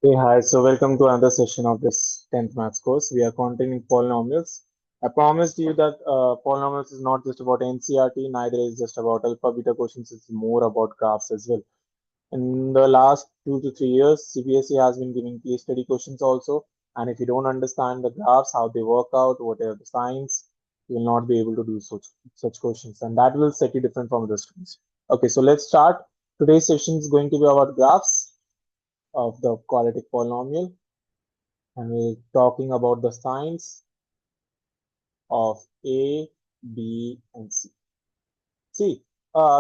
Hey, hi. So, welcome to another session of this 10th maths course. We are continuing polynomials. I promised you that polynomials is not just about NCRT, neither is just about alpha beta questions, it's more about graphs as well. In the last 2 to 3 years, CBSE has been giving case study questions also. And if you don't understand the graphs, how they work out, what are the signs, you will not be able to do such questions. And that will set you different from other students. Okay, so let's start. Today's session is going to be about graphs of the quadratic polynomial, and we're talking about the signs of A, B, and C. See,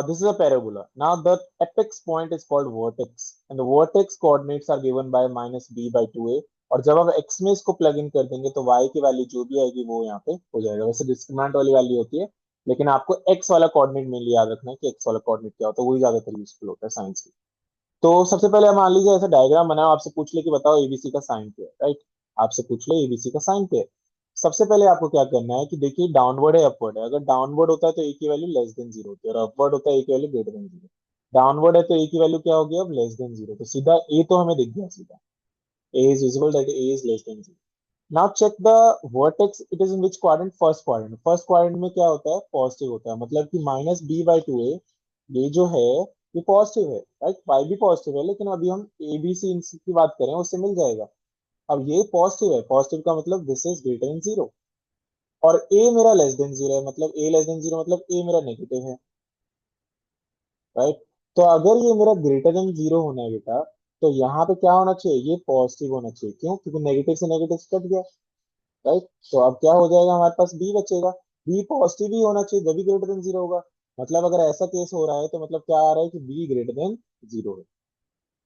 this is a parabola. Now, the apex point is called vertex, and the vertex coordinates are given by minus b by 2a. और जब आप x में इसको plug in कर देंगे तो y की value जो भी आएगी वो यहाँ पे हो जाएगा। वैसे डिस्क्रिमिनेंट वाली वैल्यू होती है, लेकिन आपको x वाला कोऑर्डिनेट मेनली याद रखना है कि x वाला कोऑर्डिनेट क्या होता है, वही ज्यादातर यूजफुल होता है साइंस की। तो सबसे पहले मान लीजिए ऐसा डायग्राम बनाओ, आपसे पूछ ले कि बताओ एबीसी का साइन क्या है, राइट। आपसे पूछ ले एबीसी का साइन क्या है। सबसे पहले आपको क्या करना है कि देखिए डाउनवर्ड है अपवर्ड है। अगर डाउनवर्ड होता है तो ए की वैल्यू लेस देन जीरो होती है, और अपवर्ड होता है ए की value greater than zero. Downward है तो ए की वैल्यू क्या होगी अब, लेस देन जीरो। तो सीधा ए तो हमें दिख गया, सीधा A is visible, that A is less than zero. Now check the vertex, it is in which quadrant, first quadrant. First quadrant में क्या होता है, पॉजिटिव होता है, मतलब कि minus B by two A, ये जो है ये पॉजिटिव है, राइट। वाई भी पॉजिटिव है, लेकिन अभी हम ए बी सी की बात करें उससे मिल जाएगा। अब ये पॉजिटिव है, पॉजिटिव का मतलब this is greater than zero. और ए मेरा लेस देन जीरो है, मतलब ए लेस देन जीरो मतलब ए मेरा नेगेटिव है, राइट। तो अगर ये मेरा ग्रेटर देन जीरो होना है बेटा, तो यहाँ पे क्या होना चाहिए, ये पॉजिटिव होना चाहिए। क्यों? क्योंकि नेगेटिव से नेगेटिव कट गया, राइट। तो अब क्या हो जाएगा, हमारे पास बी बचेगा। बी पॉजिटिव ही होना चाहिए जब भी ग्रेटर देन जीरो होगा। मतलब अगर ऐसा केस हो रहा है तो मतलब क्या आ रहा है कि बी ग्रेटर देन जीरो है।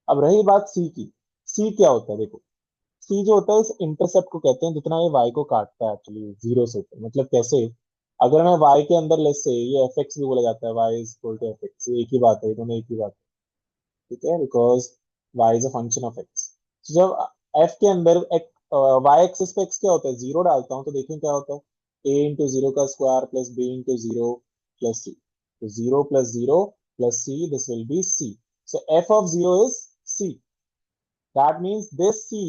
अब रही बात सी की। सी क्या होता है, देखो। सी जो होता है इस इंटरसेप्ट को कहते हैं, जितना ये वाई को काटता है एक्चुअली जीरो से ऊपर। मतलब कैसे, अगर मैं वाई के अंदर लेस से, ये एफ एक्स भी बोला जाता है, Y is equal to F X, एक ही बात है, दोनों एक ही बात है, ठीक है, because Y is a function of X. जब एफ के अंदर एक वाई एक्सिस पे एक्स क्या होता है, जीरो डालता हूँ तो देखें क्या होता है, ए इंटू जीरो का square plus B into zero plus C. तो zero plus zero plus C, this will be C. So F of zero is C. That means this C,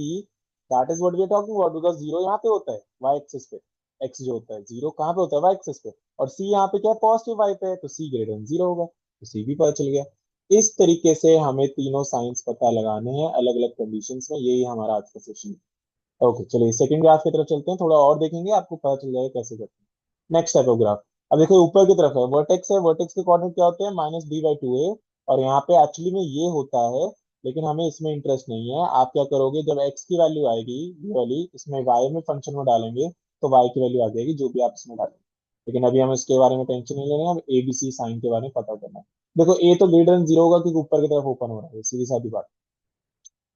that is what we are talking about, because zero यहाँ पे होता है y axis पे। x जो होता है zero कहाँ पे होता है, y एक्सिस पे। और C यहाँ पे क्या है, पॉजिटिव y पे है, तो C ग्रेटर देन जीरो होगा। तो C भी पता चल गया। इस तरीके से हमें तीनों साइंस पता लगाने हैं अलग अलग कंडीशंस में। यही हमारा आज का सेशन है। ओके, चलिए सेकंड ग्राफ की तरफ चलते हैं, थोड़ा और देखेंगे, आपको पता चल जाएगा कैसे करते हैं। Next type of graph. अब देखो ऊपर की तरफ है, वर्टेक्स है, वर्टेक्स के कोऑर्डिनेट क्या होते हैं, माइनस बी बाई टू ए। और यहाँ पे एक्चुअली में ये होता है, लेकिन हमें इसमें इंटरेस्ट नहीं है। आप क्या करोगे, जब x की वैल्यू आएगी ये वाली, इसमें y में फंक्शन में डालेंगे तो y की वैल्यू आ जाएगी जो भी आप इसमें डालेंगे। लेकिन अभी हम इसके बारे में टेंशन नहीं लेंगे, हम ए बी सी साइन के बारे में पता करना है। देखो ए तो ग्रेटर देन जीरो होगा क्योंकि ऊपर की तरफ ओपन हो रहा है, सीधी सादी बात।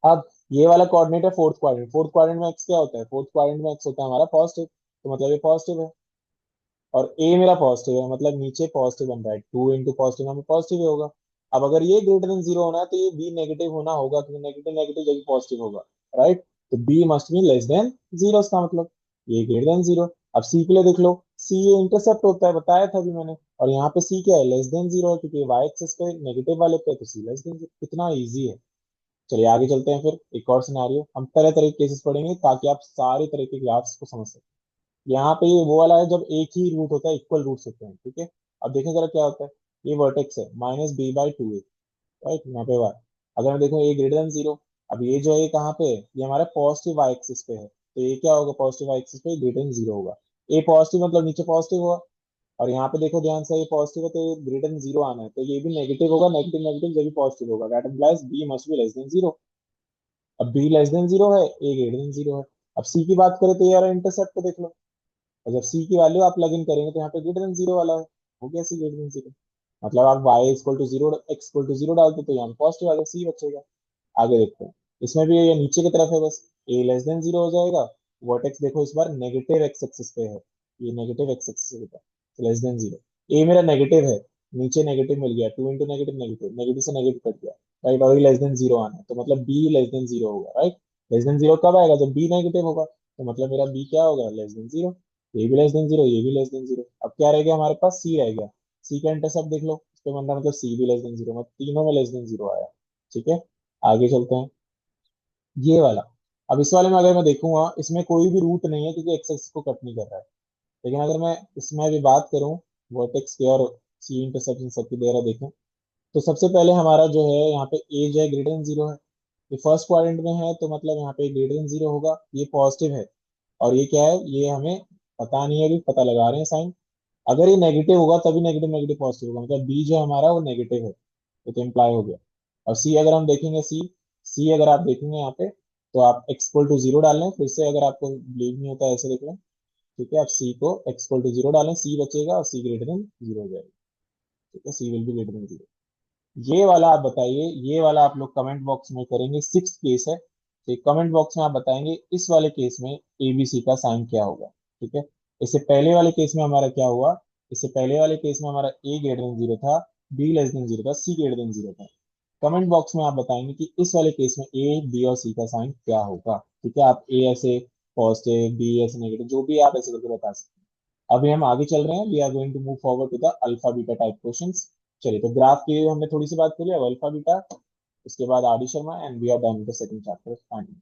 अब ये वाला कोऑर्डिनेट है फोर्थ क्वाड्रेंट। फोर्थ क्वाड्रेंट में एक्स क्या होता है, फोर्थ क्वाड्रेंट में एक्स होता है हमारा पॉजिटिव, तो मतलब ये पॉजिटिव है। और ए मेरा पॉजिटिव है, मतलब नीचे पॉजिटिव बन रहा है, टू इंटू पॉजिटिव हमें पॉजिटिव ही होगा। अब अगर ये ग्रेटर देन जीरो होना है तो ये बी नेगेटिव होना होगा, क्योंकि नेगेटिव नेगेटिव जब पॉजिटिव होगा, राइट। तो B must be less than zero, इसका मतलब ये ग्रेटर देन जीरो। अब सी के लिए देख लो, सी ये इंटरसेप्ट होता है, बताया था अभी मैंने। और यहाँ पे सी क्या है, लेस देन जीरो है, क्योंकि वाई एक्सिस पे नेगेटिव वाले पे, तो सी लेस देन जीरो। कितना इजी है। चलिए आगे चलते हैं, फिर एक और सिनारियो। हम तरह तरह के केसेस पढ़ेंगे ताकि आप सारी तरह के ग्राफ्स को समझ सकें। यहाँ पे ये वो वाला है जब एक ही रूट होता है, इक्वल रूट्स होते हैं, ठीक है। अब देखें जरा क्या होता है। ये वर्टेक्स है minus B by two A, right. यहाँ पे वाई, अगर मैं देखूँ ए ग्रेटर देन जीरो। अब ये जो है ये कहाँ पे है, ये हमारा पॉजिटिव वाई एक्सिस पे है, तो ये क्या होगा, पॉजिटिव वाई एक्सिस पे ग्रेटर देन जीरो होगा। ए पॉजिटिव मतलब नीचे पॉजिटिव हुआ। और यहाँ पे देखो ध्यान से, ये पॉजिटिव है तो ये ग्रेटर देन जीरो आना है, तो ये भी नेगेटिव होगा, नेगेटिव नेगेटिव जब भी पॉजिटिव होगा, that implies B must be less than zero. अब बी लेस देन जीरो है, ए ग्रेटर देन जीरो है। अब सी की बात करें तो यार इंटरसेप्ट को देख लो। और जब सी की वैल्यू आप लग इन करेंगे तो यहाँ पे ग्रेटर देन जीरो वाला है, हो गया सी ग्रेटर देन जीरो। मतलब आप y equal to zero, X equal to zero डालते तो यहाँ पे पॉजिटिव आ जाएगा, सी बचेगा। आगे देखते हैं। इसमें भी ये नीचे की तरफ है, बस ए लेस देन जीरो हो जाएगा। वर्टेक्स देखो इस बार नेगेटिव एक्स एक्सिस पे है, ये नेगेटिव एक्स एक्सिस पे है, लेस देन जीरो। ए मेरा नेगेटिव है, नीचे नेगेटिव मिल गया, two into negative negative, negative से नेगेटिव कट गया, राइट। और ये लेस देन जीरो आना है, तो मतलब बी लेस देन जीरो होगा, राइट। लेस देन जीरो कब आएगा, जब बी नेगेटिव होगा, तो मतलब मेरा बी क्या होगा, लेस देन जीरो। ये भी लेस देन जीरो, ये भी लेस देन जीरो। अब क्या रह गया हमारे पास, सी रह गया। सी का इंटरसेप्ट देख लो, इस पे मतलब सी भी लेस देन जीरो, मतलब तीनों में लेस देन जीरो आया, ठीक है। आगे चलते हैं। ये वाला। अब इस वाले में अगर मैं देखूंगा, इसमें कोई भी रूट नहीं है क्योंकि एक्स एक्स को कट नहीं कर रहा है। लेकिन अगर मैं इसमें भी बात करूं वर्टेक्स के और सी इंटरसेक्शन सबकी दे रहा देखें, तो सबसे पहले हमारा जो है यहाँ पे एज है ग्रेटर देन जीरो है। ये फर्स्ट क्वाड्रेंट में है तो मतलब यहाँ पे ग्रेटर देन जीरो होगा, ये पॉजिटिव है। और ये क्या है, ये हमें पता नहीं है, अभी पता लगा रहे हैं साइन। अगर ये नेगेटिव होगा तभी नेगेटिव नेगेटिव पॉजिटिव होगा, मतलब बी जो हमारा वो नेगेटिव है, ये तो इम्प्लाई हो गया। और सी अगर हम देखेंगे, सी सी अगर आप देखेंगे यहाँ पे, तो आप एक्सपोल टू जीरो डाल लें फिर से, अगर आपको बिलीव नहीं होता ऐसे देख लें। ठीक है, आप सी को एक्सपोल टू जीरो डालें, सी बचेगा और सी ग्रेटर देन जीरो हो जाएगा। ठीक है, C will be greater than zero. ये वाला आप बताइए, ये वाला आप लोग कमेंट बॉक्स में करेंगे, सिक्स केस है, तो कमेंट बॉक्स में आप बताएंगे इस वाले केस में एबीसी का साइन क्या होगा। ठीक है, इससे पहले वाले केस में हमारा क्या हुआ, इससे पहले वाले केस में हमारा ए ग्रेटर देन जीरो था, बी लेस देन जीरो था, सी ग्रेटर देन जीरो था। कमेंट बॉक्स में आप बताएंगे कि इस वाले केस में ए बी और सी का साइन क्या होगा। ठीक है, आप ए ऐसे पॉजिटिव, बी ऐसे नेगेटिव, जो भी आप ऐसे करके बता सकते हैं। अभी हम आगे चल रहे हैं, we are going to move forward to the alpha beta type questions. चलिए, तो ग्राफ की हमने थोड़ी सी बात करी, अब अल्फा बीटा, उसके बाद R D Sharma, and we are done with the second chapter finally.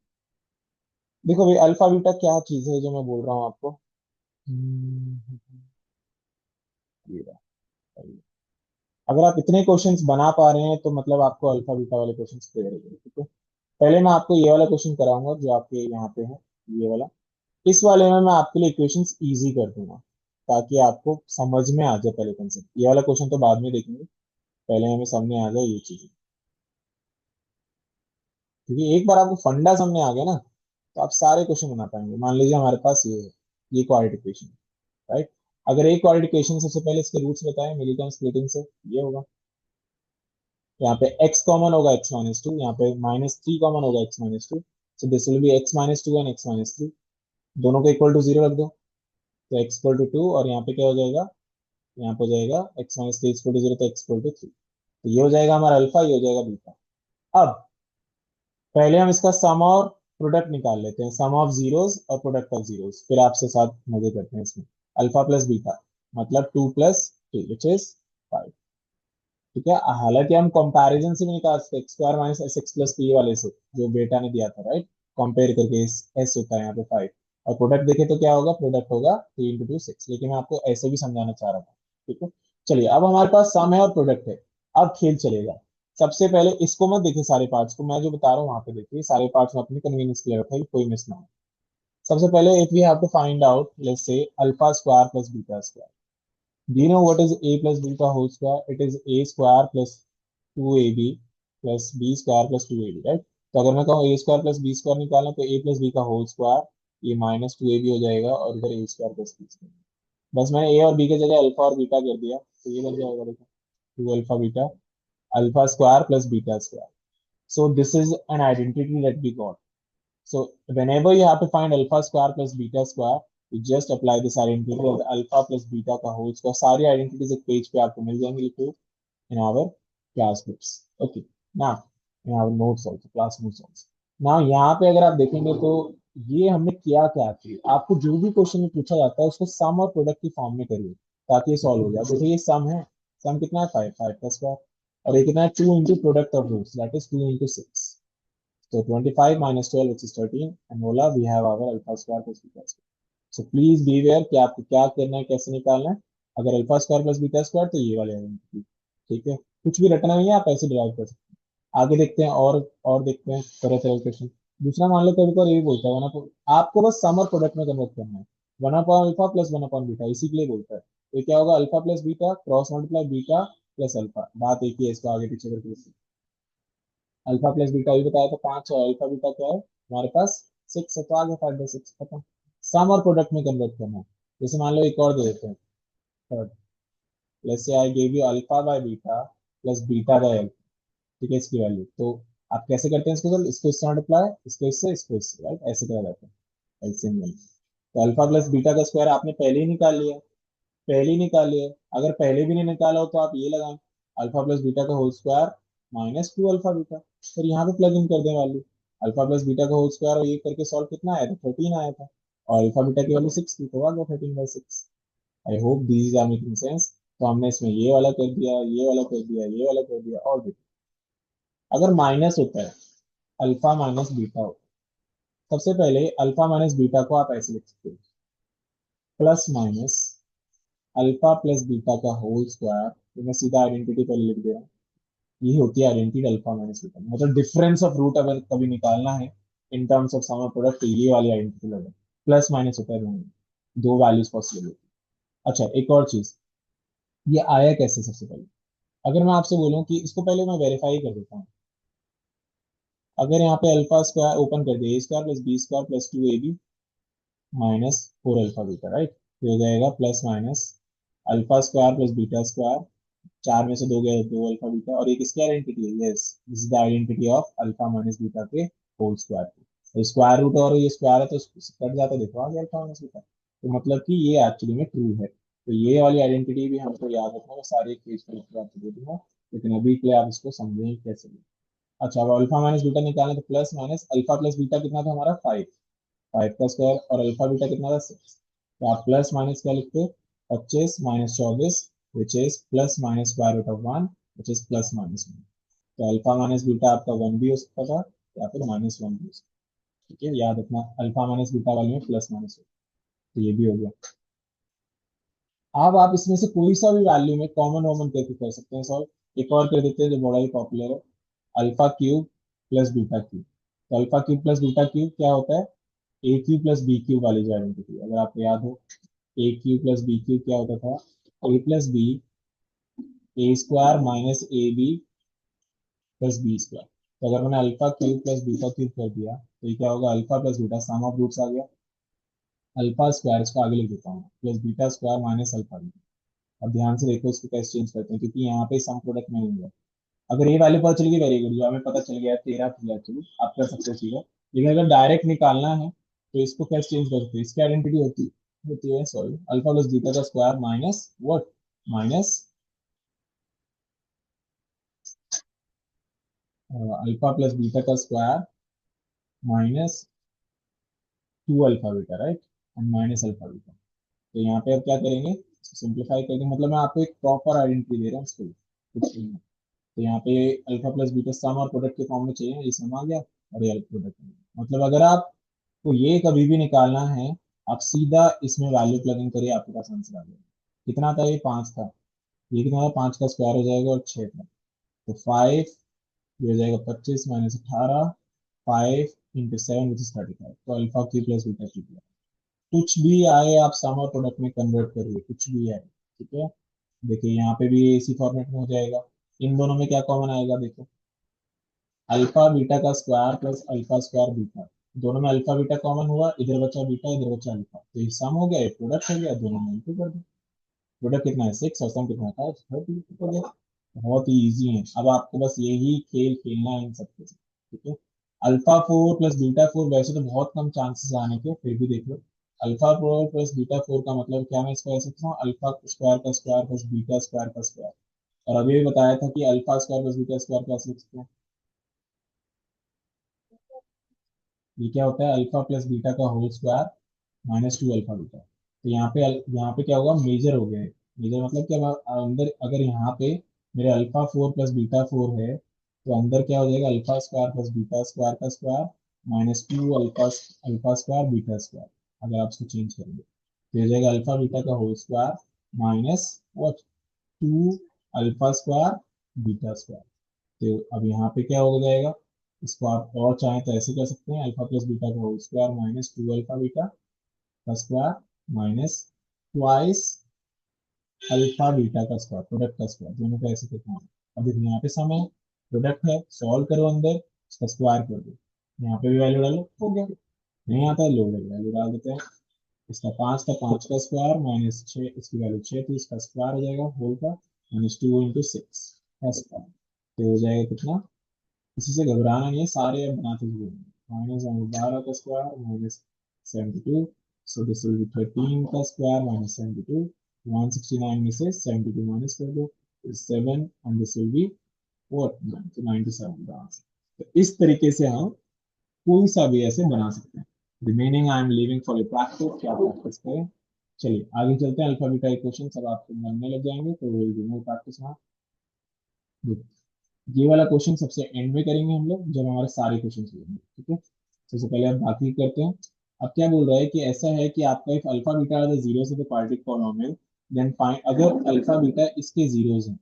देखो भाई, अल्फा बीटा क्या चीज है जो मैं बोल रहा हूँ आपको। ये रहा, ये। अगर आप इतने क्वेश्चंस बना पा रहे हैं तो मतलब आपको अल्फा बीटा वाले क्वेश्चंस क्लियर हो गए। ठीक है, पहले मैं आपको ये वाला क्वेश्चन कराऊंगा जो आपके यहाँ पे है, ये वाला। इस वाले में मैं आपके लिए इक्वेशंस इजी कर दूंगा ताकि आपको समझ में आ जाए पहले कंसेप्ट। ये वाला क्वेश्चन तो बाद में देखेंगे, पहले हमें सामने आ जाए ये चीज। क्योंकि एक बार आपको फंडा सामने आ गया ना, तो आप सारे क्वेश्चन बना पाएंगे। मान लीजिए हमारे पास ये है, ये क्वाड्रेटिक इक्वेशन, राइट। अगर एक क्वाड्रेटिक इक्वेशन, सबसे पहले इसके रूट्स बताएं मिलिकन स्प्लिटिंग से, ये होगा। यहाँ पे x कॉमन होगा, x माइनस टू, यहाँ पे माइनस थ्री कॉमन होगा, x minus two. So this will B x minus two and x minus three. दोनों को इक्वल टू जीरो रख दो, तो x इक्वल टू टू, और यहाँ पे क्या हो जाएगा, यहाँ पे हो जाएगा x minus three equal to zero, तो x इक्वल टू थ्री। तो ये हो जाएगा हमारा अल्फा, ये हो जाएगा बीटा। अब पहले हम इसका सम और प्रोडक्ट निकाल लेते हैं, सम ऑफ जीरोस और प्रोडक्ट ऑफ जीरोस, फिर आपसे साथ मजे करते हैं इसमें। अल्फा प्लस बीटा मतलब two plus three which is five. ठीक है, हालांकि हम कंपैरिजन से भी निकाल सकते हैं, x square minus S x plus P वाले से, जो बेटा ने दिया था, राइट। कंपेयर करके एस होता है यहाँ पे फाइव, और प्रोडक्ट देखे तो क्या होगा, प्रोडक्ट होगा थ्री इंटू टू सिक्स, लेकिन मैं आपको ऐसे भी समझाना चाह रहा था। ठीक है, चलिए, अब हमारे पास सम है और प्रोडक्ट है, अब खेल चलेगा। सबसे पहले इसको मत देखिए, सारे पार्ट्स को मैं जो बता रहा हूँ वहां पे देखिए, सारे पार्ट्स में अपनी कन्वीनियंस के लिए रखें, कोई मिस ना हो। सबसे पहले if we have to find out, let's say alpha square plus beta square. Do you know what is a plus beta whole square? It is a square plus 2ab plus b square plus 2ab, right? तो अगर मैं कहूँ a square plus B square निकालना, तो a प्लस बी का whole square, ये माइनस टू ए बी हो जाएगा, और इधर a square plus B square. बस मैंने a और b की जगह अल्फा और बीटा कर दिया, तो ये बन जाएगा, देखो, two alpha beta, alpha square plus beta square. So this is an identity that we got. So whenever you have to find alpha square plus beta square, you just apply this identity as alpha plus beta का whole square। सारी identities एक page पे आपको मिल जाएंगी लिखे in our class books। Okay, now in our notes also, class notes also। now यहाँ पे अगर आप देखेंगे तो ये हमने किया क्या थी, आपको जो भी क्वेश्चन में पूछा जाता है उसको सम और प्रोडक्ट की फॉर्म में करिए ताकि ये सॉल्व हो जाए। देखो ये सम है, सम कितना है, फाइव, फाइव का स्क्वायर, और ये कितना है, two into product of roots, that is two into six. So 25 minus 12 which is 13, and voila we have our alpha square plus beta square। So please be aware कि आपको क्या करना है, कैसे निकालना है। अगर alpha square plus beta square तो ये वाले आइडेंटिटी। ठीक है, कुछ भी रटना नहीं है, आप ऐसे डिराइव कर सकते हैं। आगे देखते हैं, और देखते हैं तरह तरह के क्वेश्चन। दूसरा मान लो कभी कभी ये भी बोलता है वन अपॉन, आपको बस सम और प्रोडक्ट में कन्वर्ट करना है, one upon alpha plus one upon beta, इसी के लिए बोलता है। तो ये क्या होगा, alpha plus beta cross multiply beta plus alpha, बात एक ही है, इसको आगे पीछे करके। अल्फा प्लस बीटा भी बताया था पांच, और अल्फा बीटा क्या है हमारे पास, सिक्स है, तो आगे फाइव बाई सिक्स खत्म। सम और प्रोडक्ट में कन्वर्ट करना है। जैसे मान लो एक और दे देते हैं, third, let's say I give you alpha by beta plus beta by alpha. ठीक है, इसकी वैल्यू तो आप कैसे करते हैं इसको, तो इसको इससे मल्टीप्लाई, इसको इससे, राइट, ऐसे करा जाता है एलसीएम में। तो अल्फा प्लस बीटा का स्क्वायर आपने पहले ही निकाल लिया, पहले ही निकाल लिया। अगर पहले भी नहीं निकाला हो तो आप ये लगाएं, अल्फा प्लस बीटा का whole square minus two alpha beta, फिर यहाँ पे प्लग इन कर दें वैल्यू। अल्फा प्लस बीटा का होल स्क्वायर, और ये करके सॉल्व कितना आया था, 13 आया था, और अल्फा बीटा की वैल्यू 6 थी, तो आ गया 13/6। I hope these are making sense. तो हमने इसमें ये वाला कर दिया, ये वाला कर दिया, ये वाला कर दिया, और देखो अगर माइनस होता है, अल्फा माइनस बीटा होता सबसे पहले अल्फा माइनस बीटा को आप ऐसे लिख सकते हो, plus minus alpha plus beta का होल स्क्वायर। तो मैं सीधा आइडेंटिटी पहले लिख दे रहा हूँ, यही होती है आइडेंटिटी अल्फा माइनस बीटा। मतलब डिफरेंस ऑफ रूट अगर कभी निकालना है in terms of sum of product, तो ये वाली आइडेंटिटी लगे। प्लस माइनस होता है दोनों, दो वैल्यूज पॉसिबल होती है। अच्छा, एक और चीज, ये आया कैसे? सबसे पहले अगर मैं आपसे बोलूं कि इसको पहले मैं वेरीफाई कर देता हूँ, अगर यहाँ पे अल्फा स्क्वायर ओपन कर दिया, A square plus B square plus 2ab minus 4 alpha beta, right? तो हो जाएगा plus minus alpha square plus beta square, चार में से दो गए, 2 अल्फा बीटा। और ये किसकी आइडेंटिटी है? Yes, this is the identity of alpha minus beta के होल स्क्वायर की। स्क्वायर रूट और ये स्क्वायर है तो कट जाता है, देखो आ गया अल्फा माइनस बीटा। तो मतलब कि ये एक्चुअली में ट्रू है। तो ये वाली आइडेंटिटी भी हमको याद रखना है, सारे पेज पर लिख के आपको दे दूंगा, लेकिन अभी के लिए आप इसको समझेंगे कैसे। अच्छा, अब अल्फा माइनस बीटा निकालना, तो plus minus alpha plus beta कितना था हमारा? 5, 5 का स्क्वायर, और अल्फा बीटा कितना था? 6। तो आप प्लस माइनस क्या लिखते हो? 25 minus 24, which is plus minus square root of 1, which is plus minus 1। तो अल्फा माइनस बीटा आपका 1 भी हो सकता था या फिर -1 भी हो सकता है। ठीक है, याद रखना अल्फा माइनस बीटा वाले में प्लस माइनस हो। तो ये भी हो गया। अब आप इसमें से कोई सा भी वैल्यू में कॉमन वॉमन करके कर सकते हैं सॉल्व। एक और कर देते हैं जो बड़ा ही पॉपुलर है, alpha cube plus beta cube. तो alpha cube plus beta cube क्या होता है? A cube plus B cube वाली जो आइडेंटिटी, अगर आपको याद हो, A cube plus B cube क्या होता था? A plus B, A square minus A B plus B square. तो अगर मैंने alpha cube plus beta cube कर दिया तो ये क्या होगा? Alpha plus beta, some of roots आ गया, अल्फा स्क्वायर, इसको आगे लिख देता हूँ, plus beta square minus alpha beta. अब ध्यान से देखो, इसको कैसे चेंज करते हैं, क्योंकि यहाँ पे सम प्रोडक्ट में नहीं है। अगर ये वैल्यू पता चल गई, वेरी गुड, जो हमें पता चल गया है 13 किया, चलो आप कर सकते हो सीधा। लेकिन अगर डायरेक्ट निकालना है तो इसको कैसे चेंज करते हैं? इसकी आइडेंटिटी होती होती है, सॉरी, अल्फा प्लस बीटा का square minus what? Minus alpha plus beta का square minus 2 alpha beta, right? और माइनस अल्फा बीटा। तो यहाँ पे अब क्या करेंगे? सिंप्लीफाई करके, मतलब मैं आपको एक प्रॉपर आइडेंटिटी दे रहा हूँ इसको, कुछ नहीं है। तो यहाँ पे अल्फा प्लस बीटा सम और प्रोडक्ट के फॉर्म में चाहिए, ये सम आ गया और ये प्रोडक्ट। मतलब अगर आपको ये कभी भी निकालना है, आप सीधा इसमें वैल्यू प्लग इन करिए, आपके पास आंसर आ जाएगा। कितना था? ये 5 था। ये कितना था? 5 का स्क्वायर हो जाएगा और 6 था, तो 5, ये हो जाएगा 25 माइनस 18, 5 × 7 विच इज 35। तो अल्फा की प्लस बीटा की, कुछ भी आए आप सम और प्रोडक्ट में कन्वर्ट करिए, कुछ भी आए। ठीक है, देखिए यहाँ पे भी इसी फॉर्मेट में हो जाएगा। इन दोनों में क्या कॉमन आएगा? देखो, अल्फा बीटा का square plus alpha square beta, दोनों में अल्फा बीटा कॉमन हुआ, इधर बचा बीटा, इधर बचा अल्फा, तो ये सम हो गया, ये प्रोडक्ट हो गया, दोनों में इंटू कर दो। प्रोडक्ट कितना है? 6, और सम कितना था? 30 हो गया। बहुत ही ईजी है। अब आपको बस यही खेल खेलना है इन सबके साथ। ठीक है, अल्फा 4 प्लस बीटा 4, वैसे तो बहुत कम चांसेस आने के, फिर भी देख लो। अल्फा 4 प्लस बीटा 4 का मतलब क्या? मैं इसको ऐसे लिखता हूँ, अल्फा स्क्वायर का स्क्वायर प्लस बीटा स्क्वायर का स्क्वायर। और अभी भी बताया था कि alpha square plus beta square कैसे लिखते हैं? ये क्या होता है? अल्फा प्लस बीटा का होल स्क्वायर -2 अल्फा बीटा। तो यहाँ पे क्या होगा? मेजर हो गया है। मेजर मतलब क्या? अंदर अगर यहाँ पे मेरे अल्फा 4 प्लस बीटा 4 है, तो अंदर क्या हो जाएगा? Alpha square plus beta square का square -2 alpha, alpha square beta square. अगर आप इसको चेंज करेंगे तो हो जाएगा अल्फा बीटा का whole square minus what, 2 alpha square beta square. तो अब यहाँ पे क्या हो जाएगा? इसको आप और चाहें तो ऐसे कर सकते हैं, अल्फा प्लस बीटा का होल स्क्वायर -2 अल्फा बीटा का square minus twice alpha beta का स्क्वायर, प्रोडक्ट का स्क्वायर, दोनों का ऐसे करना है। अब देखिए यहाँ पे सम है, प्रोडक्ट है, सॉल्व करो, अंदर इसका स्क्वायर कर दो, यहाँ पे भी वैल्यू डालो, हो गया। नहीं आता है, लोग वैल्यू डाल देते हैं। इसका 5 था, 5 का स्क्वायर माइनस 6, इसकी वैल्यू 6 थी, इसका स्क्वायर हो जाएगा होल का -2 × 6 का स्क्वायर। तो हो जाएगा कितना? किसी से घबराना नहीं है, सारे अब बनाते हुए। -12 का square -72, so this will B 13 का स्क्वायर -72। 169 में से 72 माइनस कर दो, 7, and this will be what? 97 का आंसर। तो इस तरीके से हम कोई सा भी ऐसे बना सकते हैं। Remaining I am living for your practice, क्या प्रैक्टिस करें। चलिए आगे चलते हैं, अल्फा बीटा इक्वेशन सब आपको बनने लग जाएंगे, तो will do more practice now. ये वाला क्वेश्चन सबसे एंड में करेंगे हम लोग, जब हमारे सारे क्वेश्चन हो जाएंगे। ठीक है, सबसे पहले हम बाकी करते हैं। अब क्या बोल रहा है कि ऐसा है कि आपका एक alpha beta are the zeros of the quadratic polynomial, then find अगर अल्फा बीटा इसके जीरोस हैं,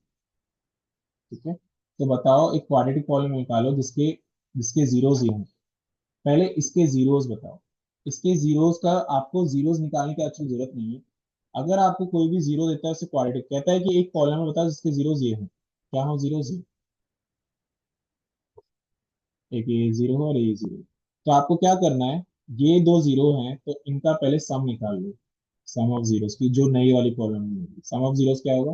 ठीक है, तो बताओ एक क्वाड्रेटिक पॉलिनोमियल निकालो जिसके जिसके जीरोस ये हैं। पहले इसके जीरोस बताओ। इसके जीरोस का आपको जीरोस निकालने की अच्छी जरूरत नहीं है। अगर आपको कोई भी जीरो देता है उसे क्वाड्रेटिक कहता है कि एक पॉलिनोमियल बताओ जिसके जीरोस ये हैं, क्या हो जीरोस ये, एक ये जीरो है और ये जीरो। तो आपको क्या करना है, ये दो जीरो हैं तो इनका पहले सम निकाल लो। सम ऑफ जीरोस की जो नई वाली पॉलिनोमियल होगी, सम ऑफ जीरोस क्या होगा,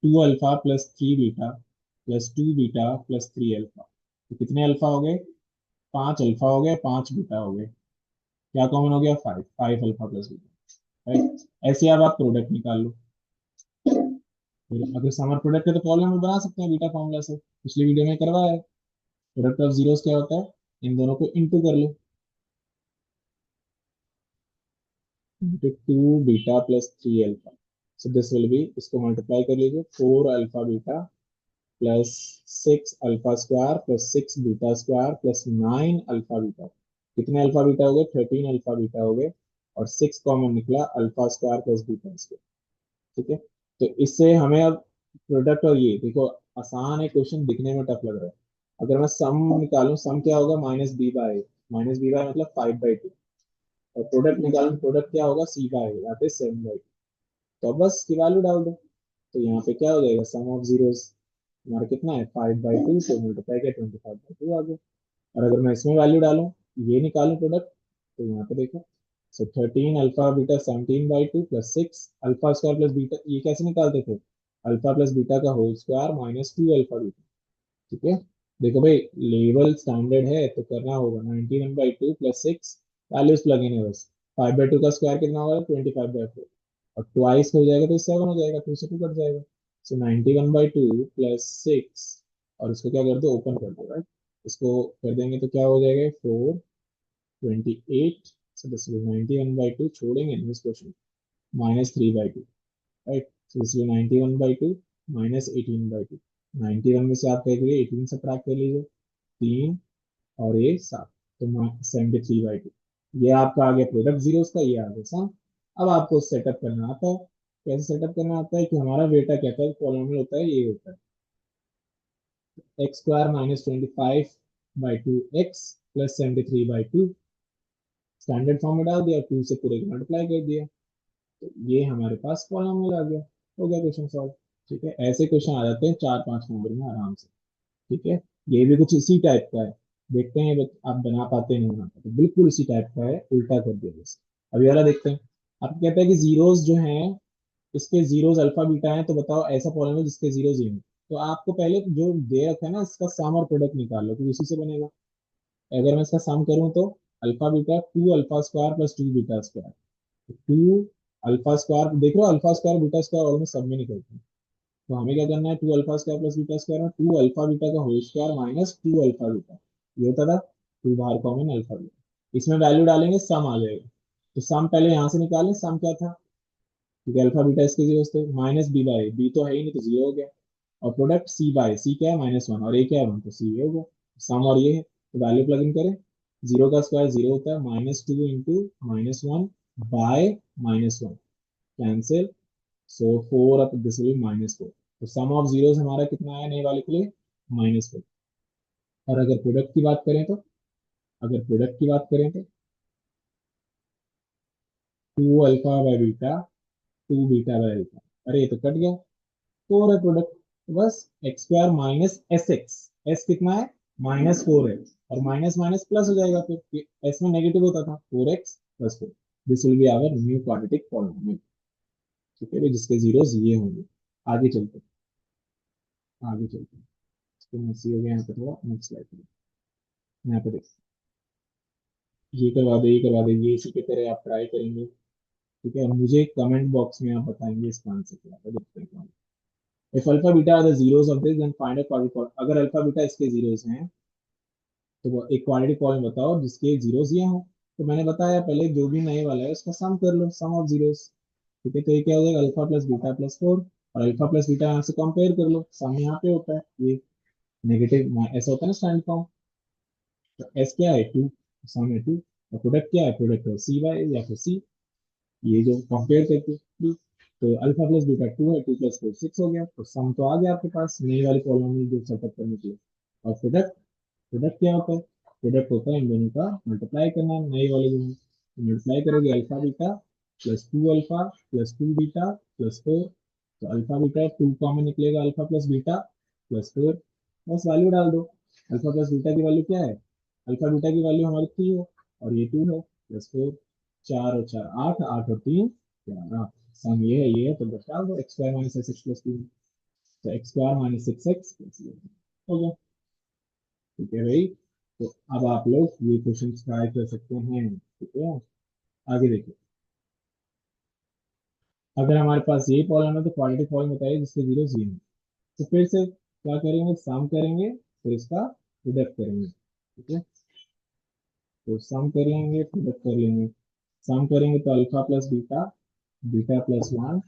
2 alpha plus 3 beta plus 2 beta plus 3 alpha. तो कितने अल्फा हो गए, 5 अल्फा हो गए, 5 बीटा हो गए। क्या कॉमन हो गया, 5 अल्फा प्लस बीटा, राइट। ऐसे अब आप प्रोडक्ट निकाल लो। फिर अगर समर प्रोडक्ट है तो पॉलिनोमियल बना सकते हैं बीटा फॉर्मूला से, पिछली वीडियो में करवाया है। प्रोडक्ट ऑफ जीरोस क्या होता है, इन दोनों को इंटू कर लो, into 2 beta plus 3 alpha. So this will B, इसको मल्टीप्लाई कर लीजिए, 4 alpha beta plus 6 alpha square plus 6 beta square plus 9 alpha beta. कितने अल्फा बीटा हो गए, 13 अल्फा बीटा हो गए। और 6 कॉमन निकला, alpha square plus beta square. ठीक है, तो इससे हमें अब प्रोडक्ट, और ये देखो आसान है क्वेश्चन, दिखने में टफ लग रहा है। अगर मैं सम निकालूं, सम क्या होगा, -b/a। -b/, मतलब 5/2। और प्रोडक्ट निकालूं, प्रोडक्ट क्या होगा, c/a, दैट इज 7/2। तो अब बस की वैल्यू डाल दो। तो यहाँ पे क्या हो जाएगा, सम ऑफ जीरोस हमारा कितना है, 5/2, तो मल्टीप्लाई किया 25/2 आ गया। और अगर मैं इसमें वैल्यू डालूं, ये निकालूं प्रोडक्ट, तो यहाँ पे देखो, सो 13 alpha beta 17/2 plus 6 alpha square plus beta, ये कैसे निकालते थे, अल्फा प्लस बीटा का होल स्क्वायर -2 अल्फा बीटा। ठीक है, देखो भाई लेवल स्टैंडर्ड है तो करना होगा, 91/2 प्लस 6, वैल्यूज प्लग इन है बस। 5/2 का स्क्वायर कितना होगा, 25/4। और ट्वाइस हो जाएगा तो 7 हो जाएगा, 2 से 2 कट जाएगा। सो 91/2 प्लस 6, और इसको क्या कर दो, ओपन कर दो, राइट। इसको कर देंगे तो क्या हो जाएगा, 4 28। सो दिस इज 91/2, छोड़ेंगे इस question, -3/2, right. So this is 91/2 -18/2। 91 में से आप क्या करिए, 18 से प्राप्त कर लीजिए, 3 और ये 7, तो 73/2। ये आपका आ गया प्रोडक्ट जीरो का, ये आ गया सम। अब आपको सेटअप करना आता है। कैसे सेटअप करना आता है कि हमारा बेटा क्या है, पॉलिनोमियल होता है, ये होता है x² -25/2x plus 73/2। Standard form में डाल दिया, 2 से पूरे को मल्टीप्लाई कर दिया, तो ये हमारे पास पॉलिनोमियल आ गया। हो गया क्वेश्चन सॉल्व। ठीक है, ऐसे क्वेश्चन आ जाते हैं 4-5 नंबर में आराम से। ठीक है, ये भी कुछ इसी टाइप का है। देखते हैं आप बना पाते नहीं बना पाते, बिल्कुल इसी टाइप का है, उल्टा कर दिया बस। अभी वाला देखते हैं। आप कहते हैं कि जीरोस जो हैं, इसके जीरोस अल्फा बीटा हैं, तो बताओ ऐसा पॉलिनोमियल जिसके जीरोस ये हैं। तो आपको पहले जो दे रखा है ना, इसका सम और प्रोडक्ट निकाल लो, क्योंकि उसी से बनेगा। अगर मैं इसका सम करूं तो alpha beta 2 alpha square plus 2 beta square. 2 alpha square, देख रहे हो alpha square beta square almost सब में निकलते हैं। तो हमें क्या करना है, 2 alpha square plus beta square में 2 अल्फा बीटा का होल स्क्वायर -2 अल्फा बीटा। ये होता था 2 बाहर कॉमन अल्फा बीटा। इसमें वैल्यू डालेंगे, सम आ जाएगा। तो सम पहले यहाँ से निकालें, सम क्या था, क्योंकि अल्फा बीटा इसके जीरो थे, -b/a, b तो है ही नहीं तो जीरो हो गया। और प्रोडक्ट c/a, c क्या है, -1, और a क्या है 1, तो c हो गया। सम और ये है, तो वैल्यू प्लग इन करें। जीरो का स्क्वायर जीरो होता है, -2 into -1 by -1, cancel. So 4 up, this will -4। तो सम ऑफ जीरोस हमारा कितना आया नए वाले के लिए, -4। और अगर प्रोडक्ट की बात करें तो, अगर प्रोडक्ट की बात करें तो 2 अल्फा/बीटा 2 बीटा/अल्फा, अरे ये तो कट गया, 4 है प्रोडक्ट। तो बस x² -sx, s कितना है, -4 है, और माइनस माइनस प्लस हो जाएगा, फिर s में नेगेटिव होता था, 4x+4। This will be our new quadratic polynomial. ठीक है, जिसके जीरोस ये होंगे। आगे चलते हैं, आगे चलते हैं। तो मस्सी हो गया यहाँ पे, थोड़ा नेक्स्ट स्लाइड। यहाँ पे देखो, ये करवा दे, ये करवा दे, ये इसी की तरह आप ट्राई करेंगे। ठीक है, और मुझे कमेंट बॉक्स में आप बताएंगे इसका आंसर क्या है, देखते हैं। If alpha beta are the zeros of this, then find a quadratic. अगर अल्फा बीटा इसके जीरोस हैं, तो वो एक क्वाड्रेटिक पॉलिनोमियल बताओ जिसके जीरोस ये हो। तो मैंने बताया पहले, जो भी नए वाला है उसका सम कर लो, सम ऑफ जीरोस। ठीक है, तो ये क्या हो जाएगा, अल्फा प्लस बीटा प्लस 4। और अल्फा प्लस बीटा यहाँ से कंपेयर कर लो, सम यहाँ पे होता है ये नेगेटिव, ऐसा होता है ना स्टैंड फॉर्म। तो एस क्या है, 2। सम है 2, और प्रोडक्ट क्या है, प्रोडक्ट है सी वाई या फिर सी, ये जो कंपेयर करके तो अल्फा प्लस बीटा 2 है, 2 प्लस 4 6 हो गया, तो सम तो आ गया आपके पास नई वाली पॉलिनॉमियल जो सेटअप करने के लिए। और प्रोडक्ट, प्रोडक्ट क्या होता है, प्रोडक्ट होता है इन दोनों का मल्टीप्लाई करना, नए वाले जो मल्टीप्लाई करोगे alpha beta plus 2 alpha plus 2 beta plus 4, तो अल्फा बीटा 2 कॉमन निकलेगा, अल्फा प्लस बीटा प्लस 4, बस वैल्यू डाल दो। अल्फा प्लस बीटा की वैल्यू क्या है, अल्फा बीटा की वैल्यू हमारी 3 है और ये 2 है, प्लस 4, 4 और 4 8, 8 और 3 11, सम ये है तो बस डाल दो x square minus x plus 2, तो एक्स स्क्वायर माइनस 6x हो गया। ठीक है भाई, तो अब आप लोग ये क्वेश्चन ट्राई कर सकते हैं। ठीक है, आगे देखिए, अगर हमारे पास ये प्रॉब्लम है तो क्वाड्रेटिक प्रॉब्लम बताइए जिसके जीरो जीरो, तो फिर से क्या करेंगे, सम करेंगे फिर इसका प्रोडक्ट करेंगे। ठीक है, तो सम करेंगे प्रोडक्ट कर लेंगे। सम करेंगे तो alpha plus beta, beta plus one,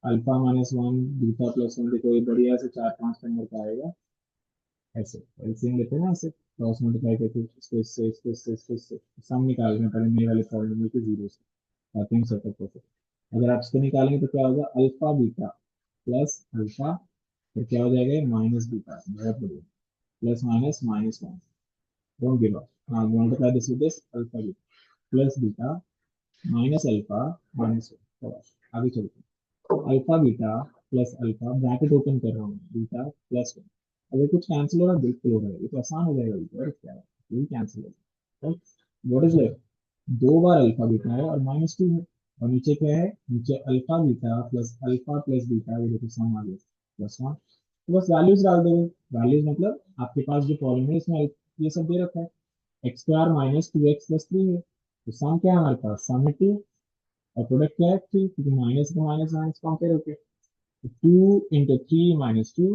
alpha minus one, beta plus one, देखो ये बढ़िया से 4 5 नंबर का आएगा, ऐसे एलसीएम लेते हैं ना, ऐसे क्रॉस मल्टीप्लाई करके इसको इससे सम निकालना पड़ेगा मेरे वाले प्रॉब्लम में, तो जीरो से ताकि हम सेटअप हो सके। अगर आप इसको निकालेंगे तो क्या होगा, अल्फा बीटा प्लस अल्फा, फिर क्या हो जाएगा, माइनस बीटा, बहुत बढ़िया, plus minus minus one, don't give up, हाँ multiply this with this, alpha beta plus beta minus alpha minus one, आगे चलते हैं, alpha beta plus alpha, bracket open कर रहा हूँ, बीटा प्लस वन, अगर कुछ कैंसिल हो रहा है बिल्कुल हो रहा है, ये तो आसान हो जाएगा बिल्कुल, अरे क्या है, ये कैंसिल हो जाएगा, व्हाट इज लेफ्ट, दो बार अल्फा बीटा है और माइनस टू है, और नीचे क्या है, नीचे अल्फा बीटा प्लस बीटा, ये देखो सम आ गया प्लस वन, तो बस वैल्यूज डाल दोगे, वैल्यूज मतलब आपके पास जो प्रॉब्लम है इसमें ये सब दे रखा है, x square minus 2x plus 3 है, तो सम क्या है हमारे पास, सम है 2, और प्रोडक्ट क्या है 3, क्योंकि माइनस का माइनस माइनस कंपेयर होके, तो 2 into 3 माइनस 2,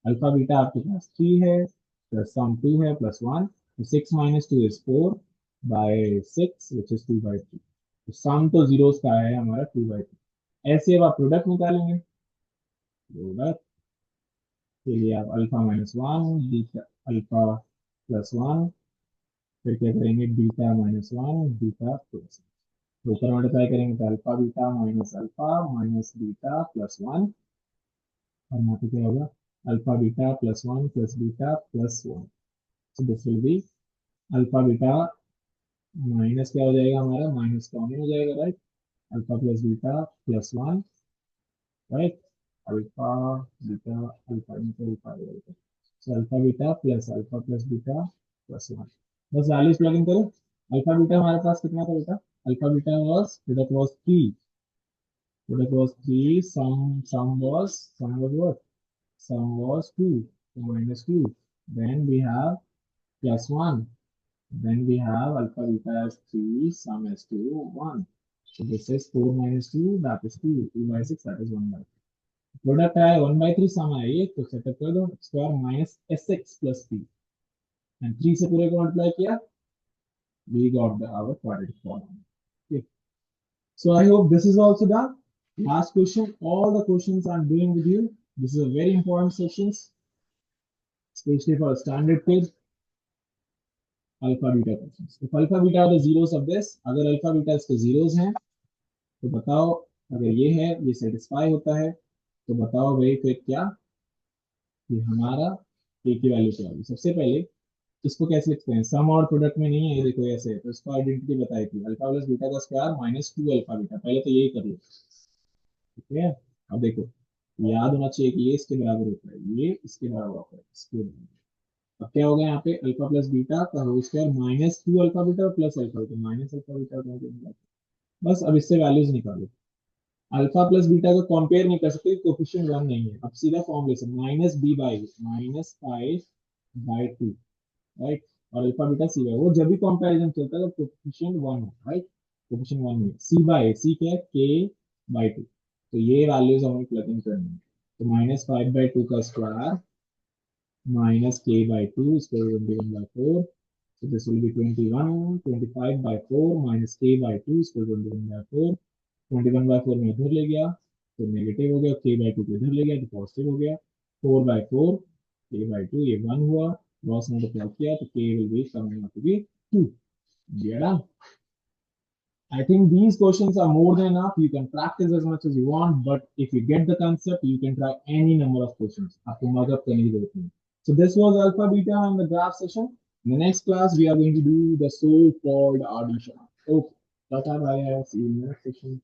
अल्फा बीटा आपके पास 3 है, प्लस सम 2 है प्लस 1, तो 6 minus 2 is 4 by 6 which is 2/3, तो सम तो जीरोस का है हमारा 2/3। ऐसे अब आप प्रोडक्ट निकालेंगे, प्रोडक्ट के लिए आप alpha minus one, beta alpha plus one, फिर क्या करेंगे, beta minus one, beta plus, तो ऊपर मल्टीप्लाई करेंगे तो alpha minus beta plus one, और यहाँ पे क्या होगा, alpha beta plus one plus beta plus one, so this will be alpha beta minus क्या हो जाएगा हमारा, माइनस कॉमन हो जाएगा right, alpha plus beta plus one, right, alpha beta alpha into alpha, so alpha plus beta plus one, बस values plug in करो। Alpha beta हमारे पास कितना था बेटा, alpha beta was, product was 3, product was 3, sum was what, sum was 2, so minus 2, then we have plus 1, then we have alpha beta as 3, sum as 2 1, so this is 4 minus 2, that is 2, 2 by 6, that is 1 by 3, product आया 1/3, सम आया ये, तो setup कर दो, square minus S x plus three, and 3 से पूरे को multiply किया, we got the our quadratic formula. Okay, so I hope this is also done. Last question, all the questions I'm doing with you, this is a very important sessions, especially for standard quiz, alpha beta questions, if alpha beta are the zeros of this, अगर alpha beta इसके जीरोस हैं तो बताओ, अगर ये है, ये सेटिस्फाई होता है, तो बताओ भाई फिर क्या, ये हमारा ए की वैल्यू क्या होगी। सबसे पहले इसको कैसे लिखते हैं, सम और प्रोडक्ट में नहीं है, ये देखो ऐसे है, तो इसको आइडेंटिटी बताई थी, अल्फा प्लस बीटा का स्क्वायर माइनस 2 अल्फा बीटा, पहले तो यही कर लो। ठीक है, अब देखो याद होना चाहिए कि ये इसके बराबर होता है, ये इसके बराबर होता है, इसके बराबर। अब क्या होगा यहाँ पे, अल्फा प्लस बीटा का whole square minus 2 alpha beta plus alpha beta, minus alpha beta का, बस अब इससे वैल्यूज निकालो। अल्फा प्लस बीटा को कंपेयर नहीं कर सकते, कोफिशिएंट वन नहीं है, अब सीधा फॉर्म ले सकते, minus B by minus 5/2, right, और अल्फा बीटा सी बाई, वो जब भी कंपैरिजन चलता है तो कोफिशिएंट वन हो, राइट, कोफिशिएंट वन है, सी बाई सी क्या है, k/2, तो ये वैल्यूज हमें प्लग इन करनी है, तो -5/2 का square minus k/2 is equal to 21/4. So this will be 21, 25/4 minus k/2 is equal to 21/4. 21/4 में इधर ले गया तो नेगेटिव हो गया, k/2 को इधर ले गया तो पॉजिटिव हो गया, 4/4 k/2 ये 1 हुआ, क्रॉस मल्टीप्लाई किया तो k will be coming out to be 2, We are done. I think these questions are more than enough. You can practice as much as you want, but if you get the concept, you can try any number of questions. आपको मजा करने की जरूरत नहीं. So this was alpha beta and the graph session. In the next class, we are going to do the so-called addition. Okay, tata bye. See you in the next session.